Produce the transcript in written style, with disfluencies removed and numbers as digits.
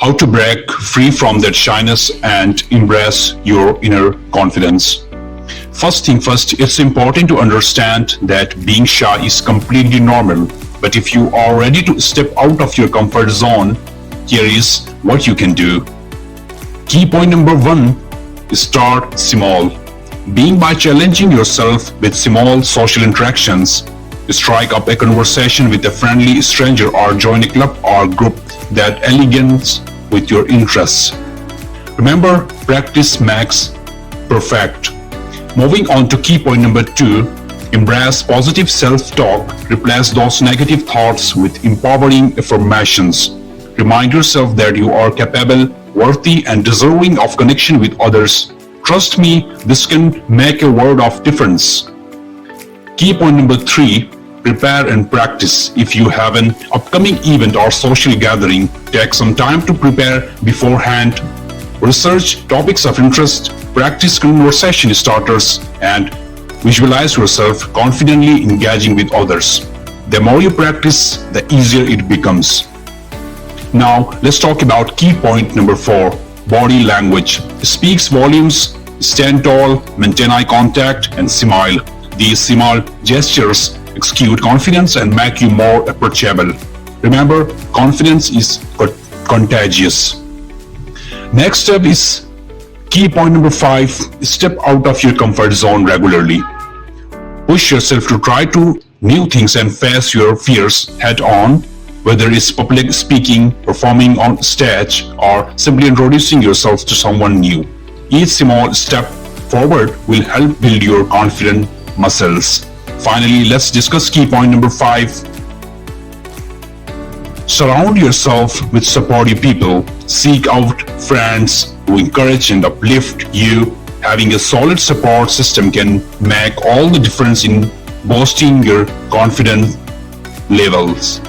How to break free from that shyness and embrace your inner confidence. First thing first, it's important to understand that being shy is completely normal. But if you are ready to step out of your comfort zone, here is what you can do. Key point number 1, start small. Begin by challenging yourself with small social interactions. Strike up a conversation with a friendly stranger or join a club or group that aligns with your interests. Remember, practice makes perfect. Moving on to key point number 2, embrace positive self-talk. Replace those negative thoughts with empowering affirmations. Remind yourself that you are capable, worthy, and deserving of connection with others. Trust me, this can make a world of difference. Key point number 3, prepare and practice. If you have an upcoming event or social gathering, take some time to prepare beforehand. Research topics of interest, practice conversation starters, and visualize yourself confidently engaging with others. The more you practice, the easier it becomes. Now, let's talk about key point number 4, body language. Speaks volumes. Stand tall, maintain eye contact, and smile. These small gestures exude confidence and make you more approachable. Remember, confidence is contagious. Next step is key point number 5, step out of your comfort zone regularly. Push yourself to try new things and face your fears head on, whether it's public speaking, performing on stage, or simply introducing yourself to someone new. Each small step forward will help build your confident muscles. Finally, let's discuss key point number 5. Surround yourself with supportive people. Seek out friends who encourage and uplift you. Having a solid support system can make all the difference in boosting your confidence levels.